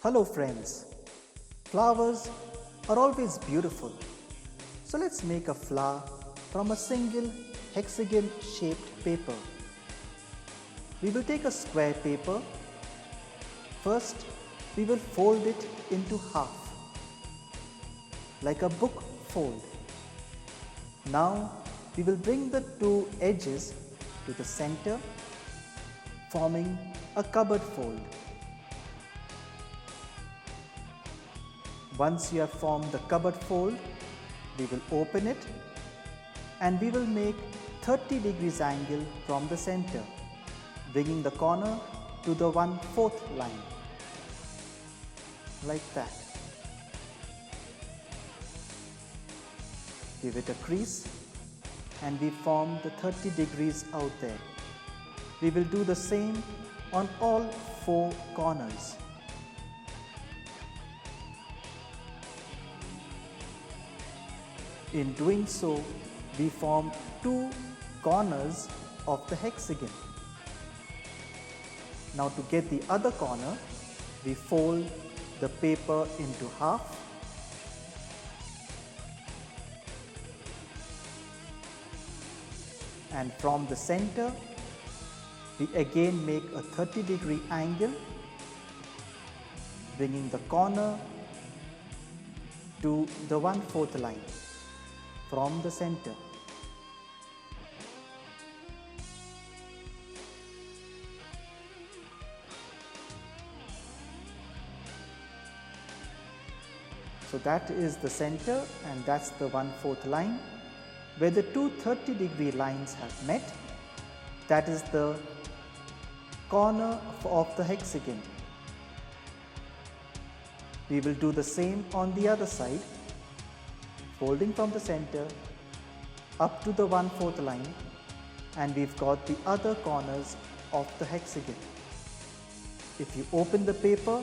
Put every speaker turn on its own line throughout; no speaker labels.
Hello friends, flowers are always beautiful. So let's make a flower from a single hexagon shaped paper. We will take a square paper. First, we will fold it into half, like a book fold. Now, we will bring the two edges to the center, forming a cupboard fold. Once you have formed the cupboard fold, we will open it and we will make 30 degrees angle from the center, bringing the corner to the 1/4 line, like that. Give it a crease and we form the 30 degrees out there. We will do the same on all 4 corners. In doing so, we form 2 corners of the hexagon. Now to get the other corner, we fold the paper into half and from the center, we again make a 30-degree angle, bringing the corner to the 1/4 line from the center. So that is the center and that's the 1/4 line. Where the two 30-degree lines have met, that is the corner of the hexagon. We will do the same on the other side, folding from the center up to the 1/4 line, and we've got the other corners of the hexagon. If you open the paper,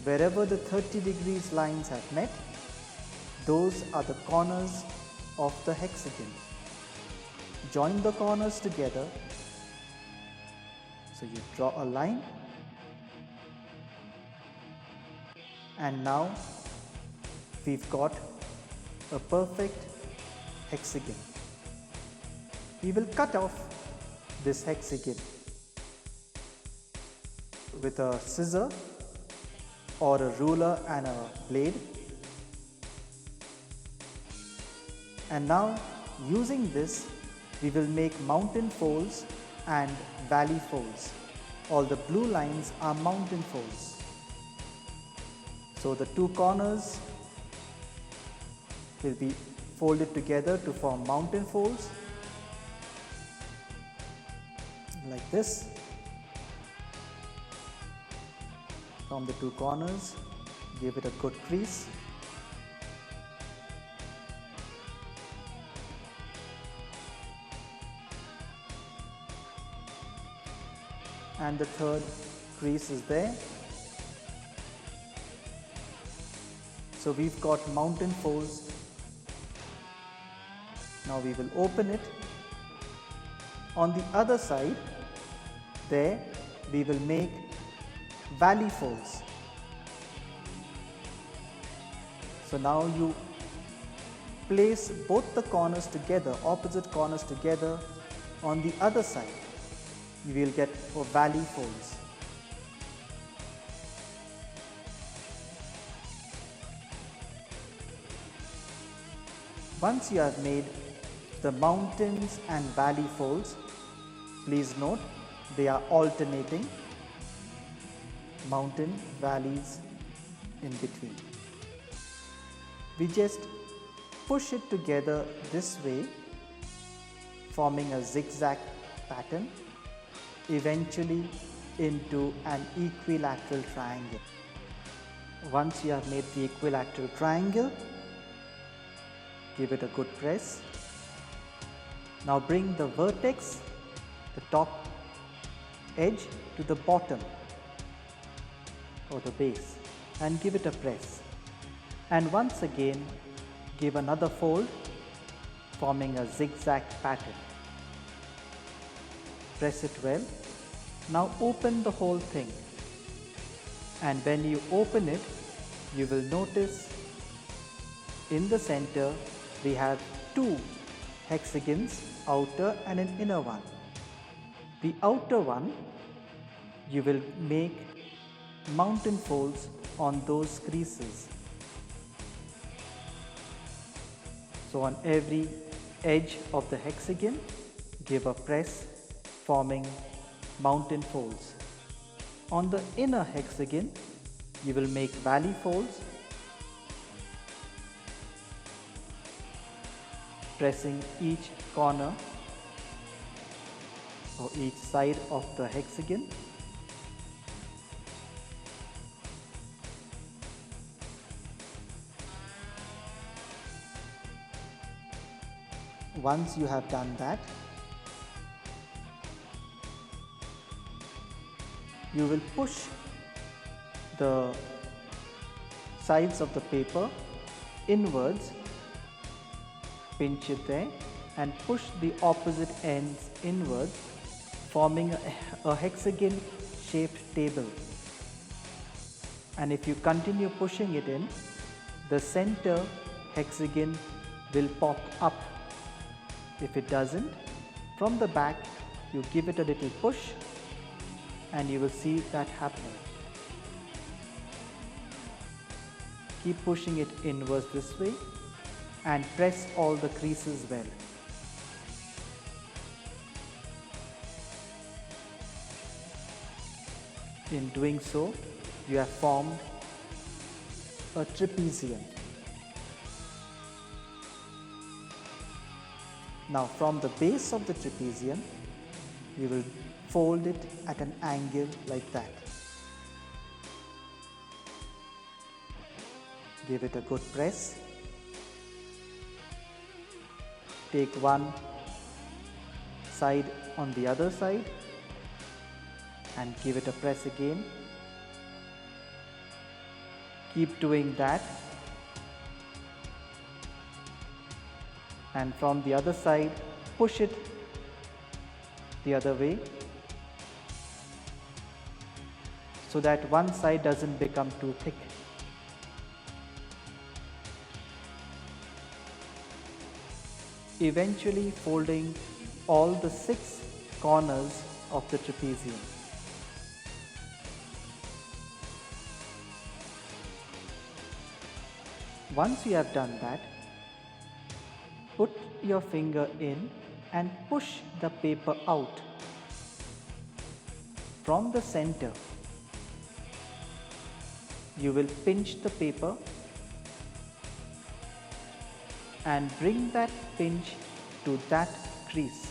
wherever the 30 degrees lines have met, those are the corners of the hexagon. Join the corners together. So you draw a line and now we've got a perfect hexagon. We will cut off this hexagon with a scissor or a ruler and a blade. And now using this, we will make mountain folds and valley folds. All the blue lines are mountain folds. So the 2 corners will be folded together to form mountain folds, like this. From the 2 corners, give it a good crease. And the 3rd crease is there. So we've got mountain folds. Now we will open it. On the other side, there we will make valley folds. So now you place both the corners together, opposite corners together on the other side. You will get for valley folds. Once you have made the mountains and valley folds, please note they are alternating, mountain, valleys in between. We just push it together this way, forming a zigzag pattern, eventually into an equilateral triangle. Once you have made the equilateral triangle, give it a good press. Now bring the vertex, the top edge, to the bottom or the base and give it a press. And once again give another fold, forming a zigzag pattern. Press it well. Now open the whole thing and when you open it, you will notice in the center we have two hexagons, outer and an inner one. The outer one, you will make mountain folds on those creases. So on every edge of the hexagon, give a press, forming mountain folds. On the inner hexagon, you will make valley folds, pressing each corner or each side of the hexagon. Once you have done that, you will push the sides of the paper inwards, pinch it there and push the opposite ends inwards, forming a hexagon shaped table. And if you continue pushing it in, the center hexagon will pop up. If it doesn't, from the back you give it a little push and you will see that happening. Keep pushing it inwards this way and press all the creases well. In doing so, you have formed a trapezium. Now from the base of the trapezium, you will fold it at an angle like that. Give it a good press. Take one side on the other side and give it a press again. Keep doing that. And from the other side, push it the other way so that one side doesn't become too thick. Eventually folding all the 6 corners of the trapezium. Once you have done that, put your finger in and push the paper out from the center. You will pinch the paper and bring that pinch to that crease.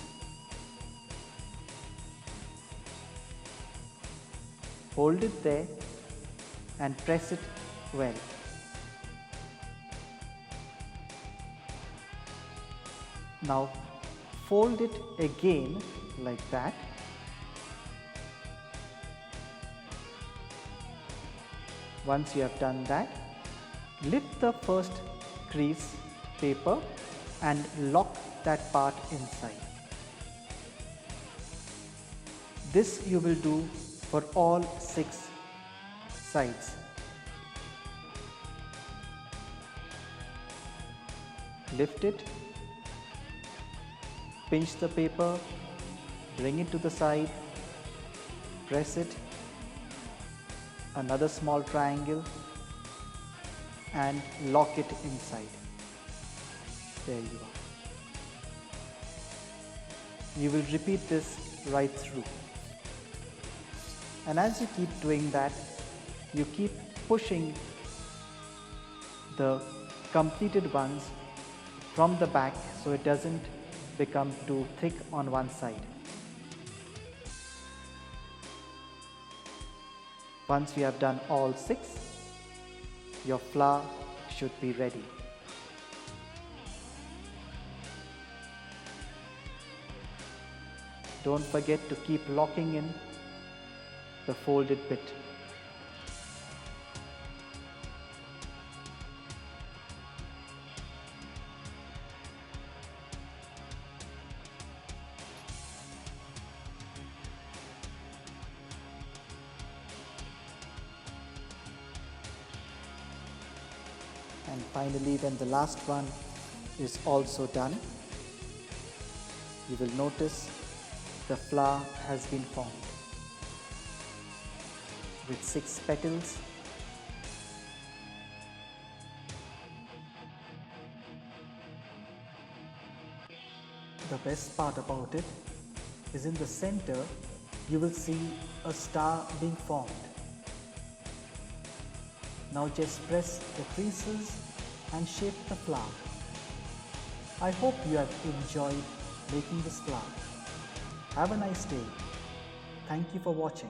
Hold it there and press it well. Now fold it again like that. Once you have done that, lift the first crease paper and lock that part inside. This you will do for all 6 sides. Lift it, pinch the paper, bring it to the side, press it, another small triangle and lock it inside. There you are. You will repeat this right through. And as you keep doing that, you keep pushing the completed ones from the back so it doesn't become too thick on one side. Once you have done all 6, your flower should be ready. Don't forget to keep locking in the folded bit. And finally, when the last one is also done, you will notice the flower has been formed with 6 petals. The best part about it is in the center you will see a star being formed. Now just press the creases and shape the flower. I hope you have enjoyed making this flower. Have a nice day. Thank you for watching.